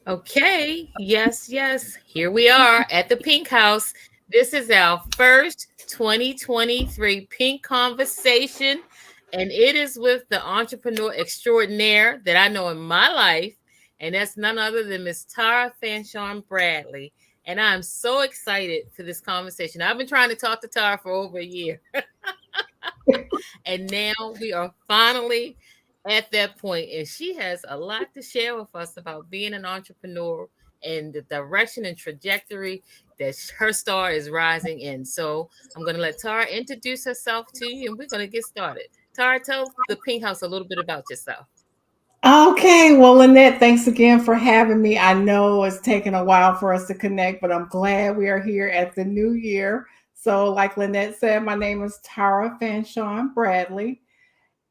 Okay, yes, yes. Here we are at the Pinkhouse. This is our first 2023 Pink Conversation, and it is with the entrepreneur extraordinaire that I know in my life, and that's none other than Miss Tara Fanchon Bradley. And I'm so excited for this conversation. I've been trying to talk to Tara for over a year. And now we are finally at that point, and she has a lot to share with us about being an entrepreneur and the direction and trajectory that her star is rising in. So I'm going to let Tara introduce herself to you, and we're going to get started. Tara, tell the Pink House a little bit about yourself. Okay, well, Lynette, thanks again for having me. I know it's taken a while for us to connect, but I'm glad we are here at the new year. So, like Lynette said, my name is Tara Fanchon Bradley,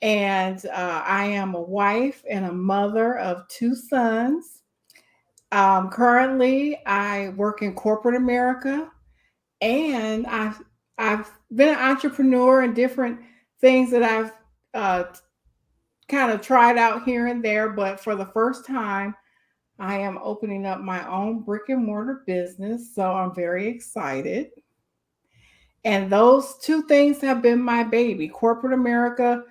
and I am a wife and a mother of two sons. Currently, I work in corporate America, and I've been an entrepreneur in different things that I've kind of tried out here and there, but for the first time, I am opening up my own brick and mortar business. So I'm very excited. And those two things have been my baby. Corporate America,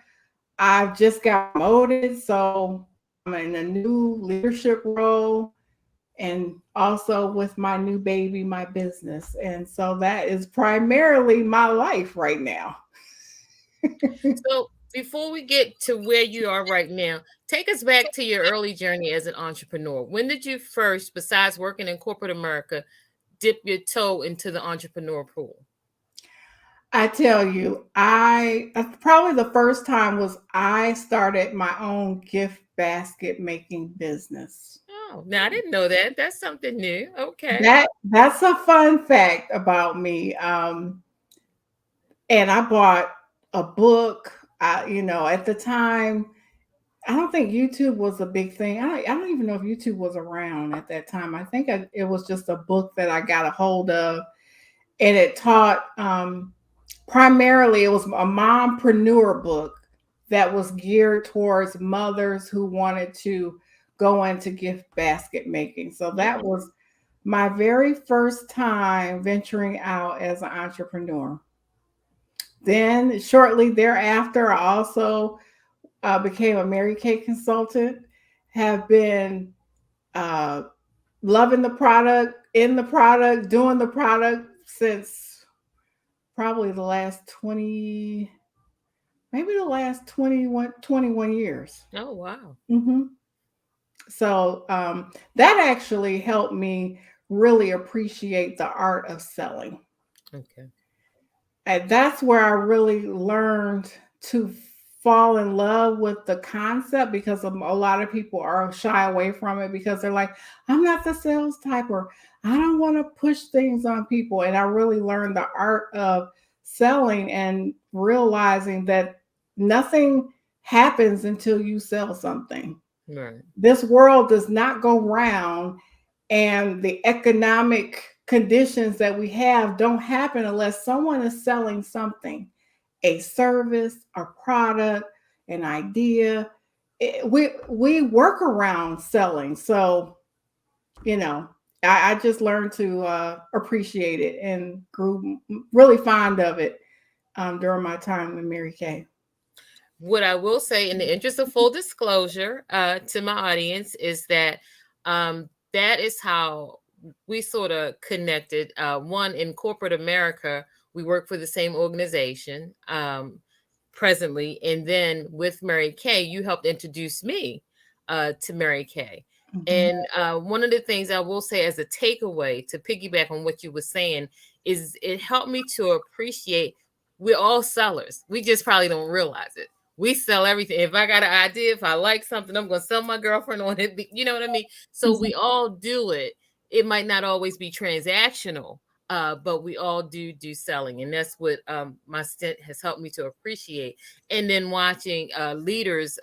I've just got promoted. So I'm in a new leadership role and also with my new baby, my business. And so that is primarily my life right now. So before we get to where you are right now, take us back to your early journey as an entrepreneur. When did you first, besides working in corporate America, dip your toe into the entrepreneur pool? I tell you, I probably the first time was I started my own gift basket making business. Oh, now I didn't know that. That's something new. Okay. That's a fun fact about me. And I bought a book. At the time, I don't think YouTube was a big thing. I don't even know if YouTube was around at that time. I think it was just a book that I got a hold of, and it taught primarily it was a mompreneur book that was geared towards mothers who wanted to go into gift basket making. So that Oh, was my very first time venturing out as an entrepreneur. Then shortly thereafter, I also became a Mary Kay consultant. Have been uh, loving the product, in the product, doing the product since probably the last 20, maybe the last 21 years. oh wow. hmm So that actually helped me really appreciate the art of selling. Okay. And that's where I really learned to fall in love with the concept because a lot of people are shy away from it because they're like, I'm not the sales type, or I don't want to push things on people. And I really learned the art of selling and realizing that nothing happens until you sell something. Right. This world does not go round, and the economic conditions that we have don't happen unless someone is selling something, a service, a product, an idea. We work around selling. So, you know, I just learned to appreciate it and grew really fond of it during my time with Mary Kay. What I will say, in the interest of full disclosure to my audience, is that that is how we sort of connected. One, in corporate America, we work for the same organization presently. And then with Mary Kay, you helped introduce me to Mary Kay. Mhm. And one of the things I will say as a takeaway to piggyback on what you were saying is it helped me to appreciate we're all sellers. We just probably don't realize it. We sell everything. If I got an idea, if I like something, I'm gonna sell my girlfriend on it. You know what I mean? So we all do it. It might not always be transactional, but we all do selling, and that's what my stint has helped me to appreciate. And then watching leaders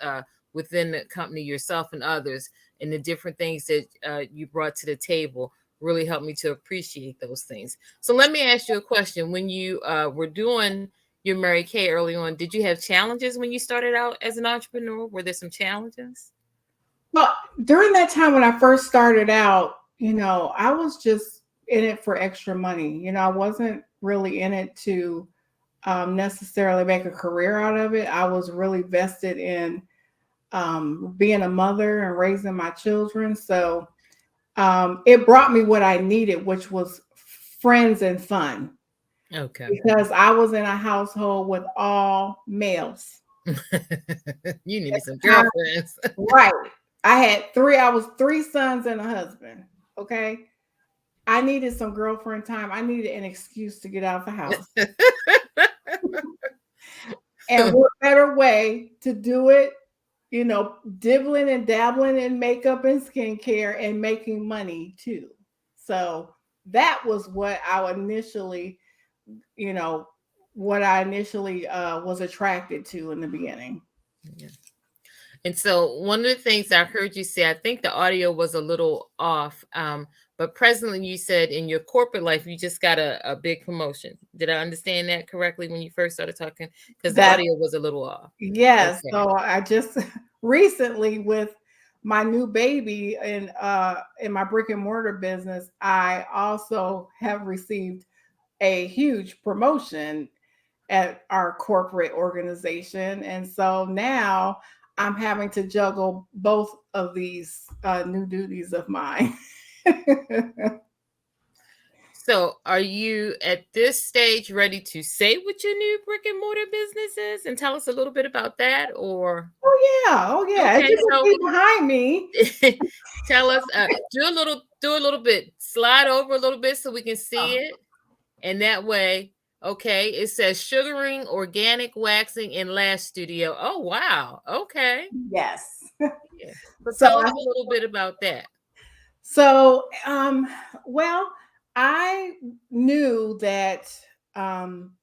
within the company, yourself and others, and the different things that you brought to the table really helped me to appreciate those things. So let me ask you a question: when you were doing your Mary Kay early on, did you have challenges when you started out as an entrepreneur? Were there some challenges? during that time when I first started out, I was just in it for extra money. I wasn't really in it to necessarily make a career out of it. I was really vested in being a mother and raising my children. So it brought me what I needed, which was friends and fun, Okay. because I was in a household with all males. You needed some Time- girlfriends. Right. I was three sons and a husband. Okay. I needed some girlfriend time. I needed an excuse to get out of the house. And what better way to do it, dibbling and dabbling in makeup and skincare and making money too. So that was you know, what I initially was attracted to in the beginning. Yeah. And so one of the things I heard you say, I think the audio was a little off, but presently you said in your corporate life, you just got a big promotion. Did I understand that correctly when you first started talking? Because the That audio was a little off. Yes. Okay. So I just recently, with my new baby in my brick and mortar business, I also have received a huge promotion at our corporate organization. And so now I'm having to juggle both of these new duties of mine. So are you at this stage ready to say what your new brick and mortar business is and tell us a little bit about that? Or Oh yeah, oh yeah. As okay, you can so see behind me. tell us, do a little bit, slide over a little bit so we can see it. And that way, okay, it says sugaring, organic waxing, and lash studio. Oh wow. Okay. Yes. Yeah. So So tell us a little bit about that. So, well, I knew that um,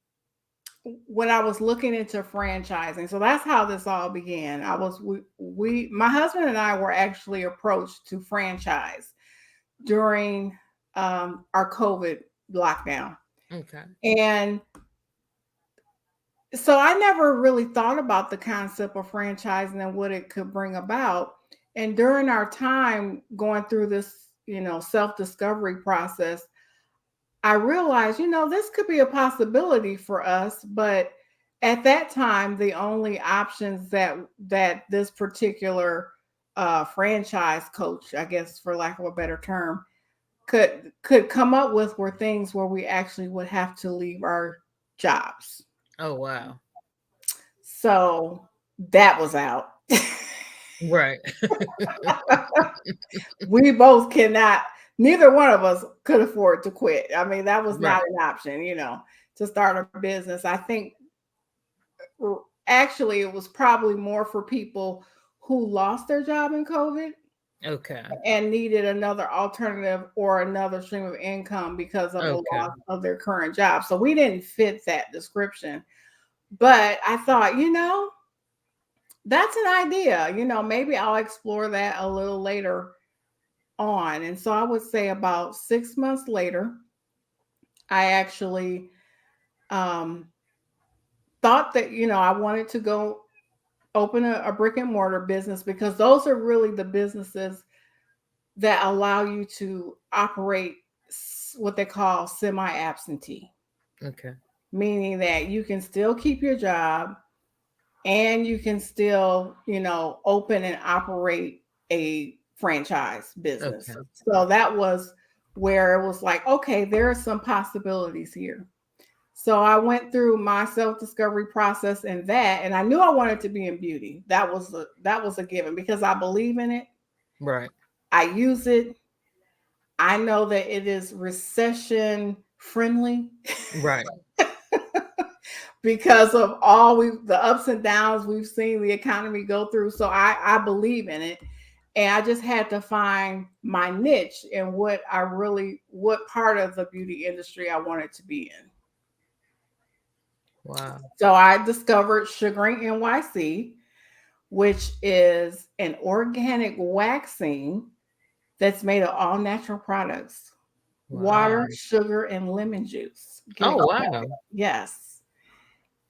when I was looking into franchising, so that's how this all began. My husband and I were actually approached to franchise during our COVID lockdown, Okay. and so I never really thought about the concept of franchising and what it could bring about. And during our time going through this, self discovery process, I realized, this could be a possibility for us. But at that time, the only options that this particular franchise coach, I guess, for lack of a better term, could come up with were things where we actually would have to leave our jobs. Oh wow. So that was out. Right. We both cannot, neither one of us could afford to quit. I mean, that was not Right. an option, to start a business. I think actually it was probably more for people who lost their job in COVID Okay. and needed another alternative or another stream of income because of the Okay. loss of their current job. So we didn't fit that description. But I thought, that's an idea. Maybe I'll explore that a little later on. And so I would say about 6 months later, I actually um, thought that, I wanted to go open a brick and mortar business, because those are really the businesses that allow you to operate what they call semi absentee, Okay. meaning that you can still keep your job and you can still, open and operate a franchise business. Okay. So that was where it was like, okay, there are some possibilities here. So I went through my self-discovery process in that, and I knew I wanted to be in beauty. That was a given, because I believe in it. Right. I use it. I know that it is recession friendly Right. because of the ups and downs we've seen the economy go through. So I believe in it. And I just had to find my niche and what part of the beauty industry I wanted to be in. Wow. So I discovered Sugaring NYC, which is an organic waxing that's made of all natural products: Wow. water, sugar, and lemon juice. Oh wow. Yes.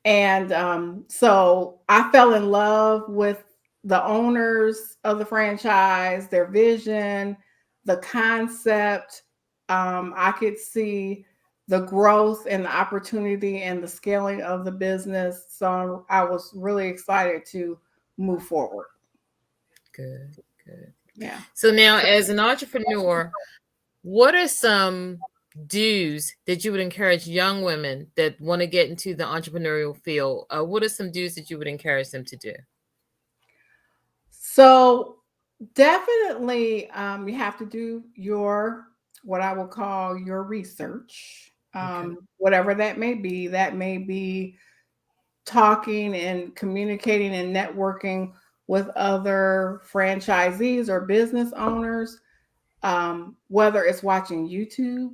And so I fell in love with the owners of the franchise, their vision, the concept. I could see the growth and the opportunity and the scaling of the business. So I was really excited to move forward. Good, good. Yeah. So now, as an entrepreneur, what are some do's that you would encourage young women that want to get into the entrepreneurial field? What are some do's that you would encourage them to do? So definitely, you have to do your what I will call your research, Okay. whatever that may be. That may be talking and communicating and networking with other franchisees or business owners, whether it's watching YouTube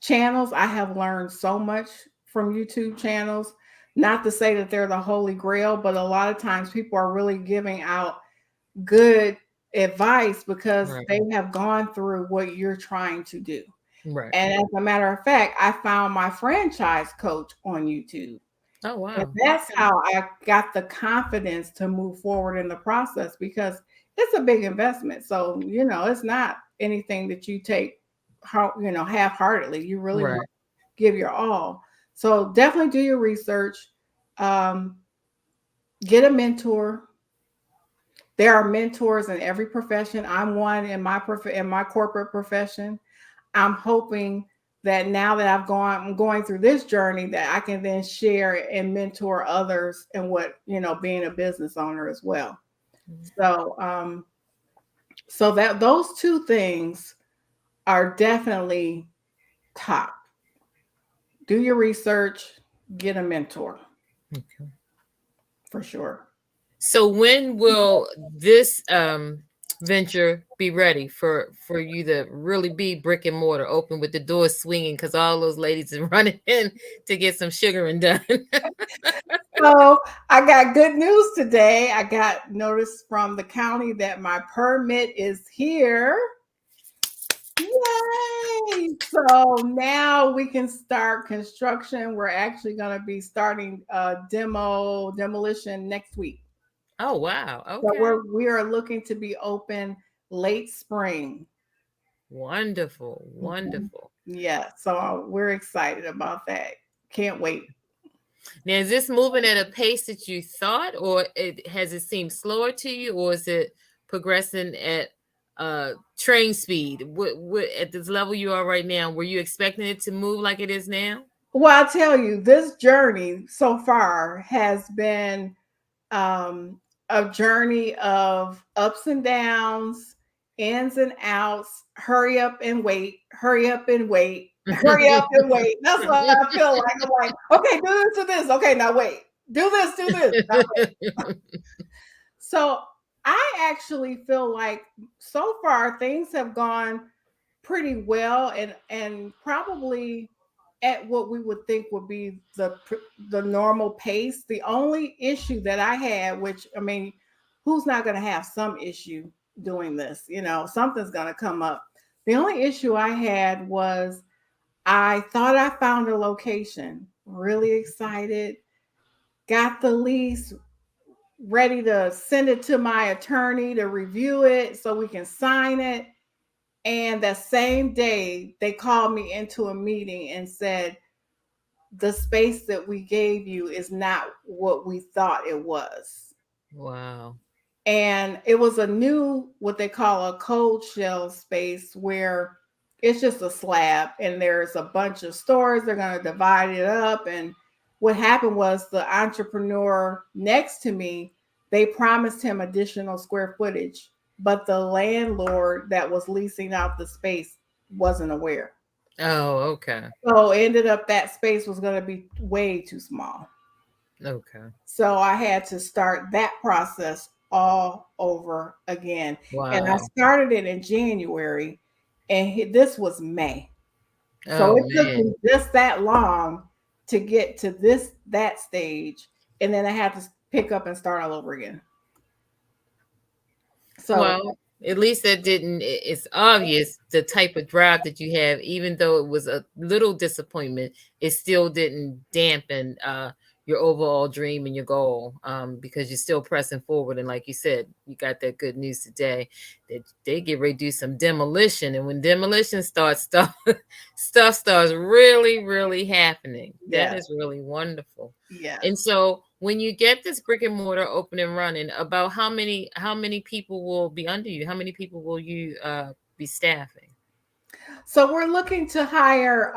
channels. I have learned so much from YouTube channels. Not to say that they're the holy grail, but a lot of times people are really giving out good advice because Right. they have gone through what you're trying to do. Right. And as a matter of fact, I found my franchise coach on YouTube. Oh, And wow. that's Okay. how I got the confidence to move forward in the process because it's a big investment. So, it's not anything that you take half-heartedly. You really want Right. to give your all. So definitely do your research. Um, get a mentor. There are mentors in every profession. I'm one in my corporate profession. I'm hoping that now that I'm going through this journey, that I can then share and mentor others in what, being a business owner as well. Mhm. So, so that those two things are definitely top. Do your research, get a mentor Okay. for sure. So when will this venture be ready for you to really be brick and mortar, open with the doors swinging because all those ladies are running in to get some sugaring done? So I got good news today. I got notice from the county that my permit is here. Yay! So now we can start construction. We're actually going to be starting demolition next week. Oh, wow. So Okay. we are looking to be open late spring. Wonderful. Mhm. Wonderful. Yeah, so we're excited about that. Can't wait. Now, is this moving at a pace that you thought, or has it seemed slower to you, or is it progressing at train speed? What at this level you are right now? Were you expecting it to move like it is now? Well, I'll tell you, this journey so far has been a journey of ups and downs, ins and outs, hurry up and wait, hurry up and wait, hurry up and wait. That's what I feel like. I'm like, okay, do this. Okay, now wait. Do this. Now wait. So I actually feel like so far things have gone pretty well and probably at what we would think would be the normal pace. The only issue that I had, which I mean, who's not going to have some issue doing this? Something's going to come up. The only issue I had was I thought I found a location, really excited, got the lease, ready to send it to my attorney to review it so we can sign it. And that same day, they called me into a meeting and said, the space that we gave you is not what we thought it was. Wow. And it was a new, what they call a cold shell space where it's just a slab and there's a bunch of stores. They're going to divide it up. And what happened was the entrepreneur next to me, they promised him additional square footage, but the landlord that was leasing out the space wasn't aware. Oh, okay. So it ended up that space was going to be way too small. Okay. So I had to start that process all over again. And I Wow. started it in January and this was May. So Oh, it took man. me just that long to get to that stage. And then I had to pick up and start all over again. So Well, at least that didn't, it's obvious the type of drive that you have, even though it was a little disappointment, it still didn't dampen your overall dream and your goal, because you're still pressing forward. And like you said, you got that good news today that they get ready to do some demolition. And when demolition starts, stuff starts really, really happening. That Yeah. is really wonderful. Yes. And so when you get this brick and mortar open and running, about how many people will be under you? How many people will you be staffing? So we're looking to hire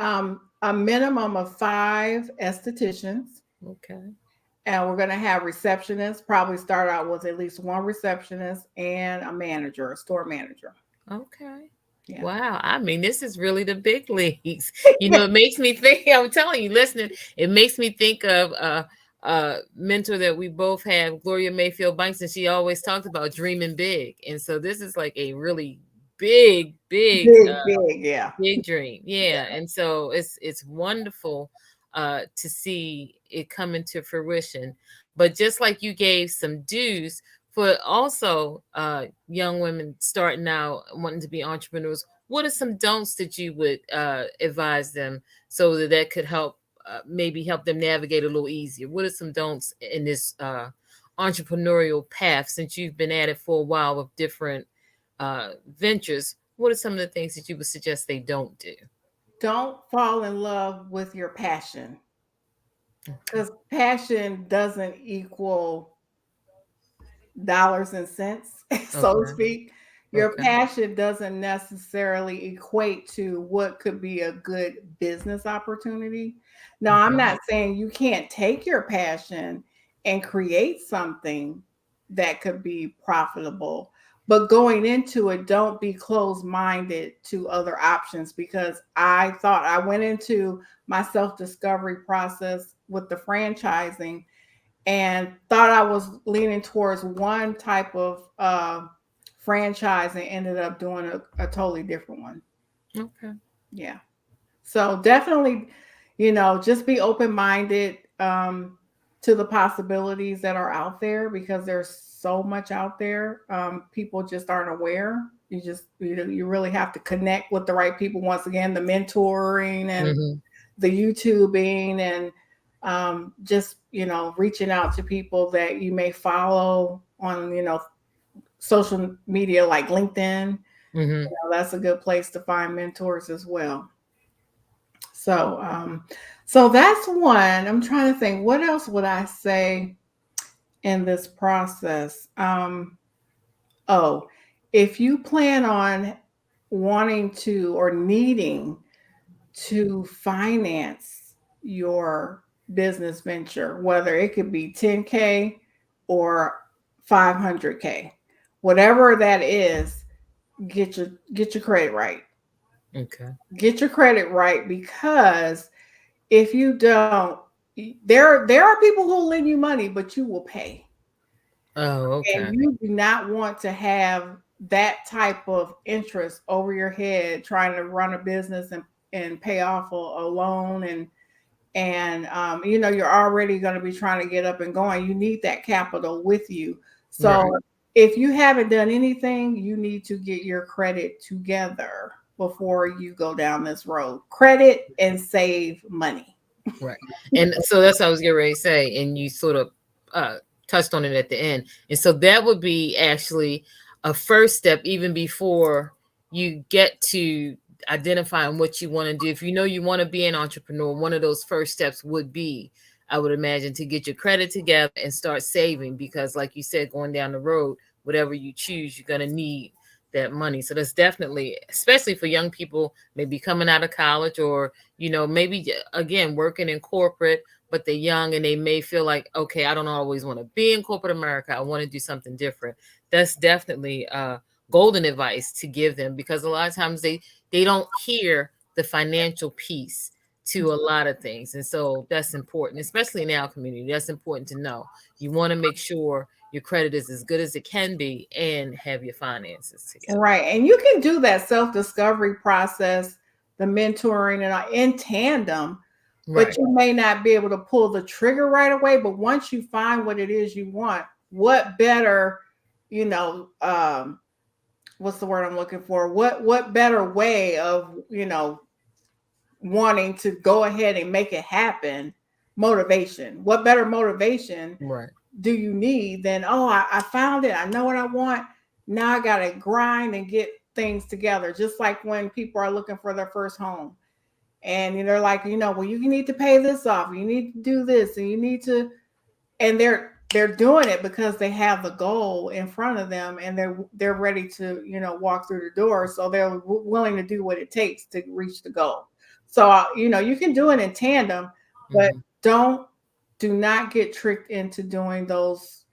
a minimum of 5 estheticians, Okay. and we're going to have receptionists. Probably start out with at least one receptionist and a manager, a store manager. Okay. Yeah. Wow. I mean, this is really the big leagues. It makes me think, I'm telling you, listening, it makes me think of a mentor that we both have, Gloria Mayfield Banks, and she always talked about dreaming big. And so this is like a really big, Big, big, yeah. big dream. Yeah. Yeah. And so it's wonderful to see it come into fruition. But just like you gave some dues for also young women starting out wanting to be entrepreneurs, what are some don'ts that you would advise them so that that could help maybe help them navigate a little easier? What are some don'ts in this entrepreneurial path, since you've been at it for a while with different ventures? What are some of the things that you would suggest they don't do? Don't fall in love with your passion, Okay. because passion doesn't equal dollars and cents, so to Okay. speak. Your Okay. passion doesn't necessarily equate to what could be a good business opportunity. Now, I'm Okay. not saying you can't take your passion and create something that could be profitable, but going into it, don't be closed minded to other options, because I went into my self discovery process with the franchising and thought I was leaning towards one type of franchise and ended up doing a totally different one. Okay. Yeah. So definitely, just be open minded to the possibilities that are out there, because there's so much out there. People just aren't aware. You really have to connect with the right people. Once again, the mentoring and Hmm. the YouTubing and just reaching out to people that you may follow on social media like LinkedIn. Hmm. That's a good place to find mentors as well. So so that's one. I'm trying to think, what else would I say in this process? Oh, if you plan on wanting to or needing to finance your business venture, whether it could be 10K or 500K, whatever that is, get your credit right. Okay. Get your credit right, because if you don't, there are people who will lend you money, but you will pay. Oh, And okay. you do not want to have that type of interest over your head trying to run a business and pay off a loan, and you're already going to be trying to get up and going. You need that capital with you. Right. So if you haven't done anything, you need to get your credit together before you go down this road. Credit and save money. Right. And so that's what I was getting ready to say. And you sort of uh, touched on it at the end. And so that would be actually a first step, even before you get to identifying what you want to do. If you know you want to be an entrepreneur, one of those first steps would be, I would imagine, to get your credit together and start saving. Because, like you said, going down the road, whatever you choose, you're going to need that money. So that's definitely, especially for young people, maybe coming out of college, or maybe again working in corporate, but they're young and they may feel like, okay, I don't always want to be in corporate America. I want to do something different. That's definitely golden advice to give them, because a lot of times they don't hear the financial piece to a lot of things. And so that's important, especially in our community. That's important to know. You want to make sure your credit is as good as it can be and have your finances together. Right. And you can do that self discovery process, the mentoring, and in tandem, but Right. you may not be able to pull the trigger right away. But once you find what it is you want, what better, you know, what's the word I'm looking for? What better way of, wanting to go ahead and make it happen motivation. What better motivation Right. do you need than, oh, I found it. I know what I want. Now I got to grind and get things together. Just like when people are looking for their first home and they're like, well, you need to pay this off. You need to do this and you need to, and they're doing it because they have the goal in front of them and they're ready to, walk through the door. So they're willing to do what it takes to reach the goal. So, you can do it in tandem, but do not get tricked into doing those,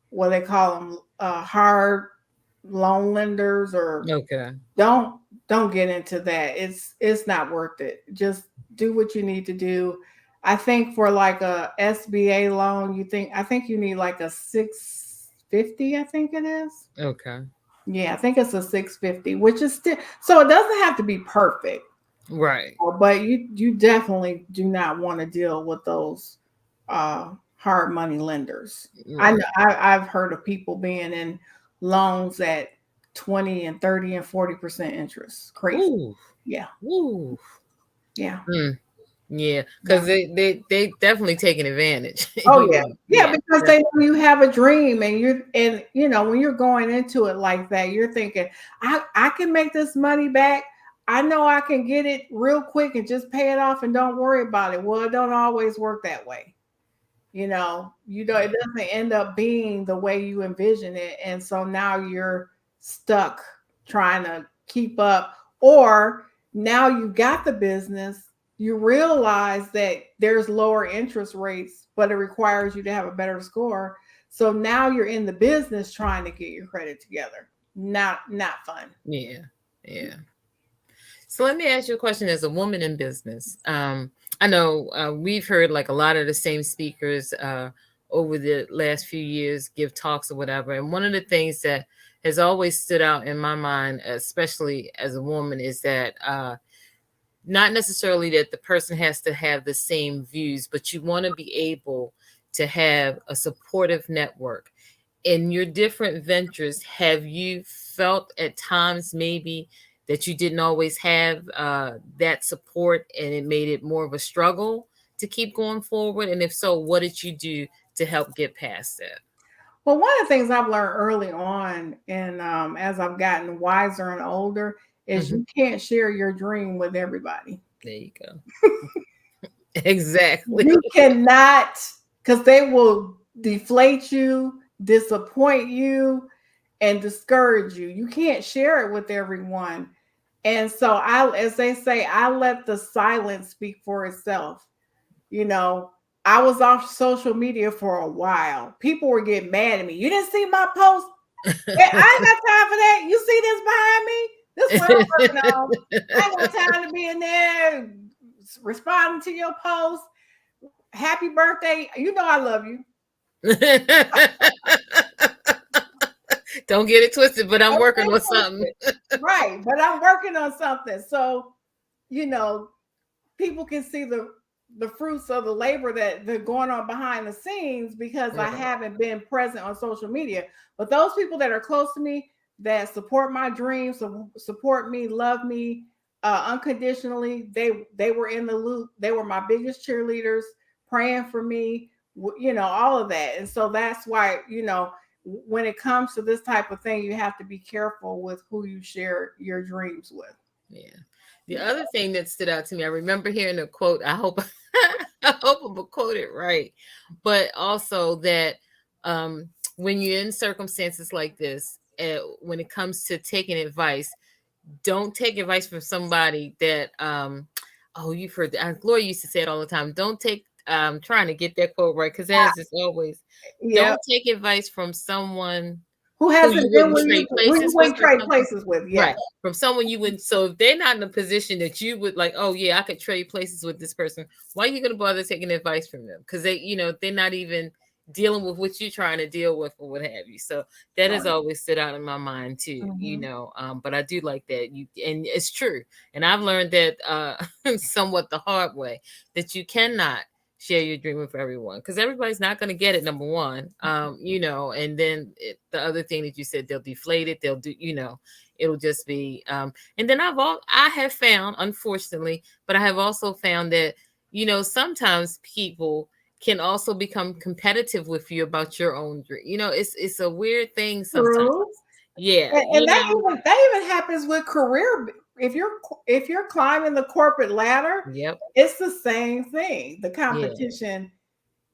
what they call them, hard loan lenders, or Okay. don't get into that. It's not worth it. Just do what you need to do. I think for like a SBA loan, I think you need like a 650, I think it is. Okay. Yeah, I think it's a 650, which is still, so it doesn't have to be perfect. Right. But you definitely do not want to deal with those hard money lenders. Right. I know I've heard of people being in loans at 20 and 30 and 40% interest. Crazy. Ooh. Yeah. Ooh. Yeah. Yeah, because they definitely taking advantage. Oh yeah, because they know you have a dream, and when you're going into it like that, you're thinking, I can make this money back. I know I can get it real quick and just pay it off and don't worry about it. Well, it don't always work that way. It doesn't end up being the way you envision it, and so now you're stuck trying to keep up, or now you got the business. You realize that there's lower interest rates, but it requires you to have a better score. So now you're in the business trying to get your credit together. Not fun. Yeah. So let me ask you a question as a woman in business. I know we've heard like a lot of the same speakers over the last few years give talks or whatever. And one of the things that has always stood out in my mind, especially as a woman, is that not necessarily that the person has to have the same views, but you want to be able to have a supportive network. In your different ventures, have you felt at times maybe that you didn't always have that support and it made it more of a struggle to keep going forward? And if so, what did you do to help get past that? Well, one of the things I've learned early on, and as I've gotten wiser and older, is you can't share your dream with everybody. There you go. Exactly. You cannot, because they will deflate you, disappoint you, and discourage you. You can't share it with everyone. And so as they say, I let the silence speak for itself. I was off social media for a while. People were getting mad at me. You didn't see my post? I ain't got time for that. You see this behind me? This is what I'm working on. I ain't got time to be in there responding to your post. Happy birthday. You know I love you. Don't get it twisted, but I'm working on something. Right, but I'm working on something. So, people can see the fruits of the labor that they're going on behind the scenes because I haven't been present on social media. But those people that are close to me, that support my dreams, support me, love me unconditionally, they were in the loop. They were my biggest cheerleaders, praying for me, all of that. And so that's why, when it comes to this type of thing, you have to be careful with who you share your dreams with. Yeah. The other thing that stood out to me, I remember hearing a quote. I hope I'm gonna quote it right, but also that when you're in circumstances like this, when it comes to taking advice, don't take advice from somebody that you've heard that. Gloria used to say it all the time. Don't take trying to get that quote right, because as is always, don't take advice from someone who hasn't been with you, who you wouldn't trade places with. Yeah. Right. From someone you wouldn't. So if they're not in a position that you would like, oh yeah, I could trade places with this person, why are you going to bother taking advice from them? Because they're not even dealing with what you're trying to deal with or what have you. So that has always stood out in my mind too, but I do like that. And it's true. And I've learned that somewhat the hard way, that you cannot share your dream with everyone, because everybody's not going to get it, number one, and then the other thing that you said, they'll deflate it, they'll do, it'll just be and then I have found, unfortunately, but I have also found that sometimes people can also become competitive with you about your own dream. It's a weird thing sometimes. True. Yeah, And that even happens with career. If you're climbing the corporate ladder, yep, it's the same thing. The yeah, competition,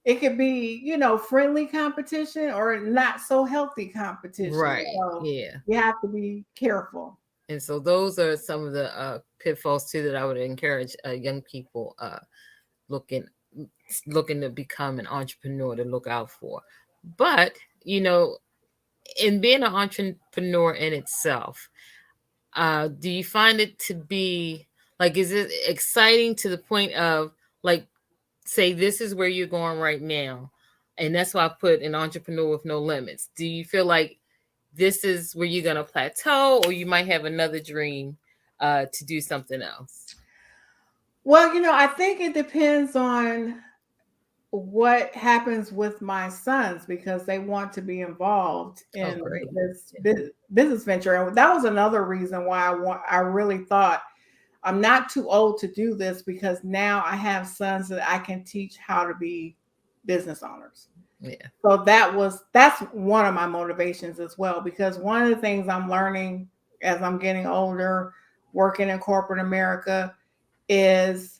it could be, friendly competition or not so healthy competition. right, So yeah. you have to be careful. And so those are some of the pitfalls too that I would encourage young people looking looking to become an entrepreneur to look out for. But you know, in being an entrepreneur in itself, do you find it to be like, is it exciting to the point of like, say, this is where you're going right now? And that's why I put an entrepreneur with no limits. Do you feel like this is where you're going to plateau, or you might have another dream to do something else? Well, I think it depends on what happens with my sons because they want to be involved Oh, in great. this business venture. And that was another reason why I really thought I'm not too old to do this because now I have sons that I can teach how to be business owners. Yeah. So that's one of my motivations as well because one of the things I'm learning as I'm getting older, working in corporate America, is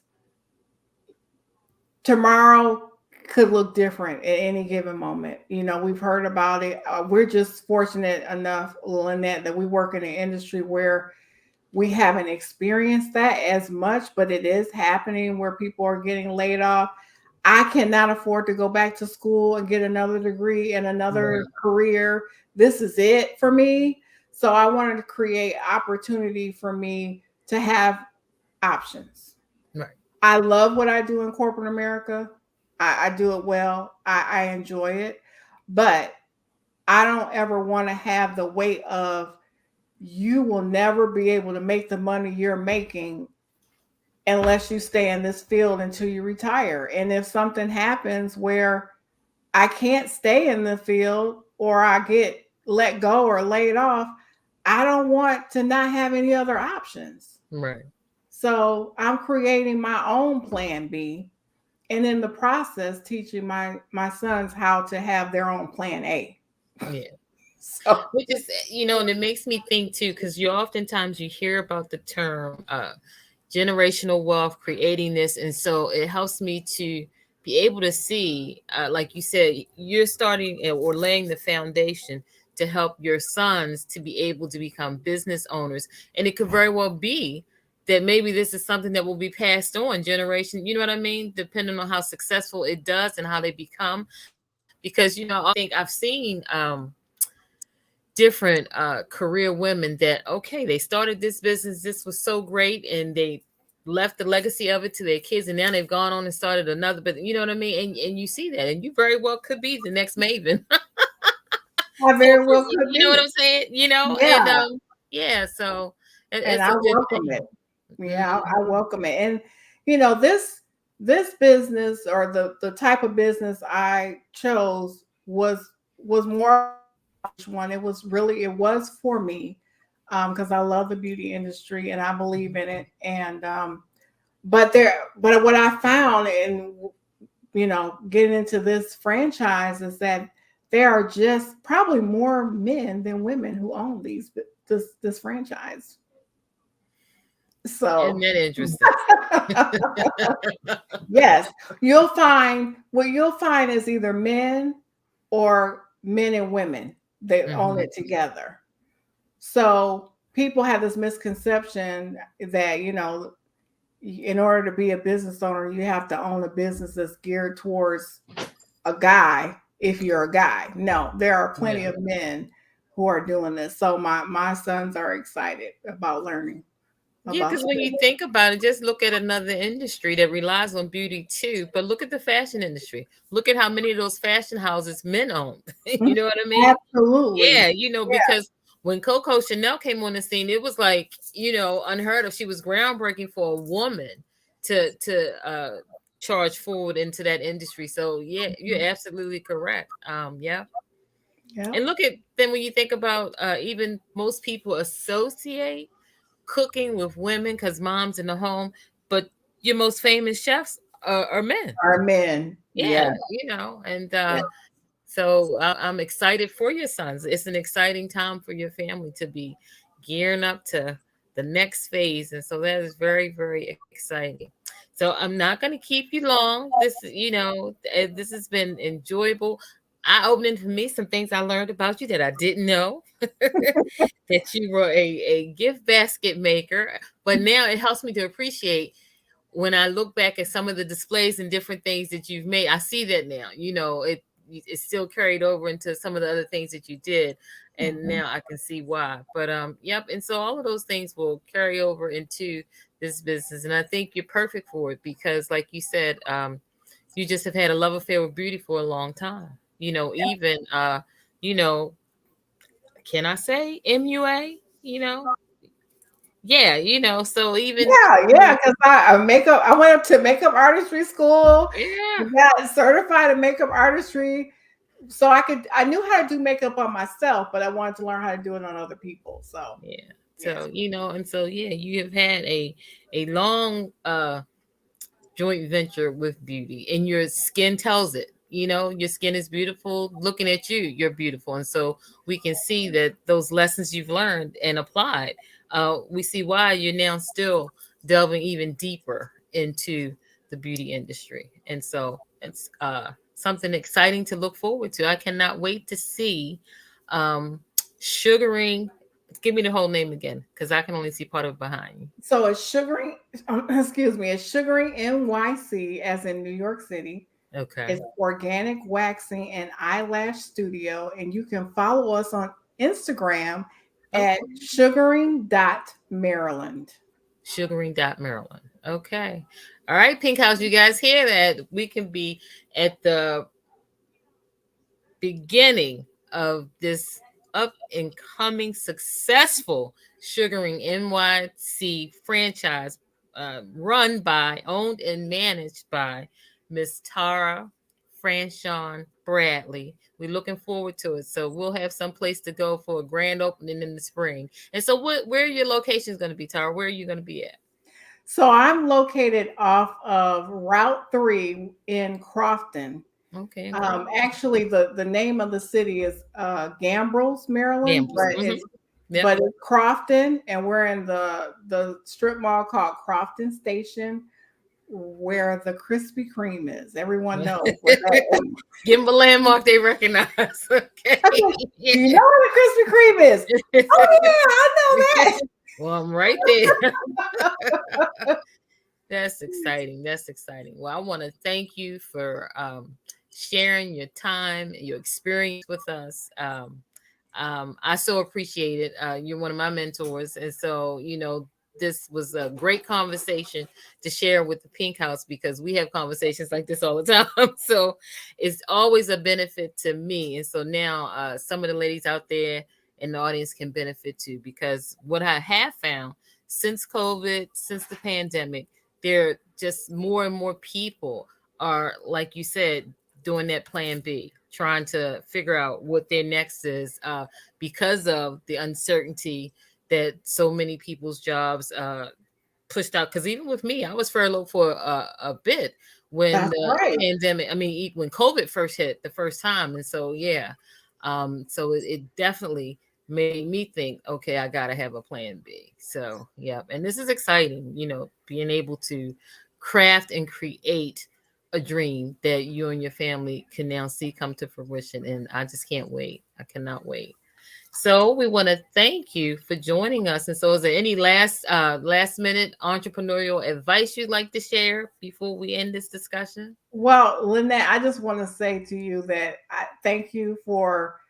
tomorrow could look different at any given moment. We've heard about it. We're just fortunate enough, Lynette, that we work in an industry where we haven't experienced that as much, but it is happening where people are getting laid off. I cannot afford to go back to school and get another degree and another Right. career. This is it for me. So I wanted to create opportunity for me to have options. Right. I love what I do in corporate America. I do it well. I enjoy it. But I don't ever want to have the weight of you will never be able to make the money you're making unless you stay in this field until you retire. And if something happens where I can't stay in the field or I get let go or laid off, I don't want to not have any other options. Right. So I'm creating my own plan B and in the process teaching my sons how to have their own plan A. Yeah. So Which is, and it makes me think too, because you hear about the term generational wealth, creating this. And so it helps me to be able to see, like you said, you're starting or laying the foundation to help your sons to be able to become business owners. And it could very well be that maybe this is something that will be passed on generation, you know what I mean? Depending on how successful it does and how they become. Because, I think I've seen different career women that, okay, they started this business, this was so great, and they left the legacy of it to their kids, and now they've gone on and started another. But you know what I mean, and you see that, and you very well could be the next Maven. I very well you, could you know what be. I'm saying, and Yeah. yeah, so And it's I a good welcome thing. it. Yeah, I Hmm. welcome it. And this business or the type of business I chose was more one. It was for me because I love the beauty industry and I believe in it. And but what I found in getting into this franchise is that there are just probably more men than women who own this franchise. Isn't So, that interesting? yes, what you'll find is either men or men and women that own Hmm. it together. So, people have this misconception that, in order to be a business owner, you have to own a business that's geared towards a guy if you're a guy. No, there are plenty No. of men who are doing this. So my sons are excited about learning Yeah, about because when you think about it, just look at another industry that relies on beauty too. But look at the fashion industry. Look at how many of those fashion houses men own. You Mhm. know what I mean? Absolutely. Yeah, Yeah. because when Coco Chanel came on the scene, it was like, unheard of. She was groundbreaking for a woman to charge forward into that industry. So yeah, you're absolutely correct. Yeah. Yeah. And look at then when you think about even most people associate cooking with women because mom's in the home, but your most famous chefs are men. Our men. Yeah, Yeah. and Yeah. so I'm excited for your sons. It's an exciting time for your family to be gearing up to the next phase, and so that is very, very exciting. So I'm not going to keep you long. This has been enjoyable, eye-opening for me. Some things I learned about you that I didn't know. That you were a gift basket maker, but now it helps me to appreciate when I look back at some of the displays and different things that you've made. I see that now. It's still carried over into some of the other things that you did, and Mhm. now I can see why. But yep. And so all of those things will carry over into this business, and I think you're perfect for it because, like you said, you just have had a love affair with beauty for a long time. Even you know, can I say MUA? Yeah. So even Yeah, yeah, because I went up to makeup artistry school, yeah. got certified in makeup artistry, so I knew how to do makeup on myself, but I wanted to learn how to do it on other people. So Yeah. yeah. So, and so yeah, you have had a long joint venture with beauty, and your skin tells it. Your skin is beautiful. Looking at you, you're beautiful. And so we can see that those lessons you've learned and applied, we see why you're now still delving even deeper into the beauty industry. And so it's something exciting to look forward to. I cannot wait to see um, sugaring. Give me the whole name again, because I can only see part of it behind you. So it's sugaring, excuse me, it's sugaring NYC, as in New York City. Okay. It's organic waxing and eyelash studio, and you can follow us on Instagram at Okay. sugaring.maryland. Sugaring dot Maryland. Okay. All right, Pink House, you guys hear that? We can be at the beginning of this up and coming successful Sugaring NYC franchise, run by, owned and managed by Miss Tara Fanchon Bradley. We're looking forward to it. So we'll have some place to go for a grand opening in the spring. And so where are your locations going to be, Tara? Where are you going to be at? So I'm located off of Route 3 in Crofton. Okay, in Crawford. Actually, the name of the city is Gambrills, Maryland, Gambles. but Hmm. it's Yep. Crofton, and we're in the strip mall called Crofton Station, where the Krispy Kreme is. Everyone knows where that is. Give them a landmark they recognize. Okay. I said, do you know where the Krispy Kreme is? Oh yeah, I know Well, I'm right there. That's exciting. That's exciting. Well, I want to thank you for sharing your time, your experience with us. I so appreciate it. You're one of my mentors, and so this was a great conversation to share with the Pink House because we have conversations like this all the time. So it's always a benefit to me, and so now some of the ladies out there in the audience can benefit too. Because what I have found since COVID, since the pandemic, there just more and more people are, like you said, doing that plan B, trying to figure out what their next is, because of the uncertainty that so many people's jobs pushed out. Because even with me, I was furloughed for a bit when that's the right. pandemic, I mean, when COVID first hit the first time. And so, yeah, so it definitely made me think, okay, I got to have a plan B. So, yeah. And this is exciting, being able to craft and create a dream that you and your family can now see come to fruition. And I just can't wait. I cannot wait. So we want to thank you for joining us. And so is there any last minute entrepreneurial advice you'd like to share before we end this discussion? Well, Lynette, I just want to say to you that I thank you for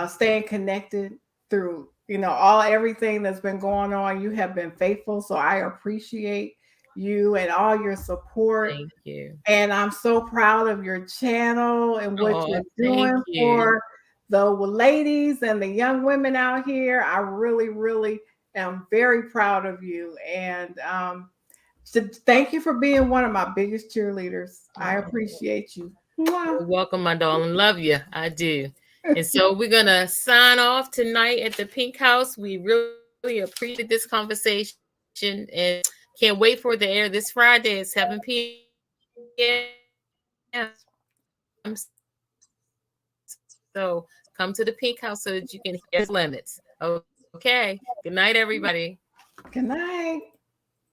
staying connected through, all everything that's been going on. You have been faithful, so I appreciate you and all your support. Thank you. And I'm so proud of your channel and what Oh, you're thank doing you. for the ladies and the young women out here. I really, really am very proud of you. And so thank you for being one of my biggest cheerleaders. I Oh, appreciate you. Mwah. you're welcome, my darling. Love you. I do. And so we're gonna sign off tonight at the Pink House. We really appreciated this conversation and can't wait for it to air this Friday at 7 p.m. So come to the Pinkhouse so that you can hear limits. Okay. Good night, everybody. Good night.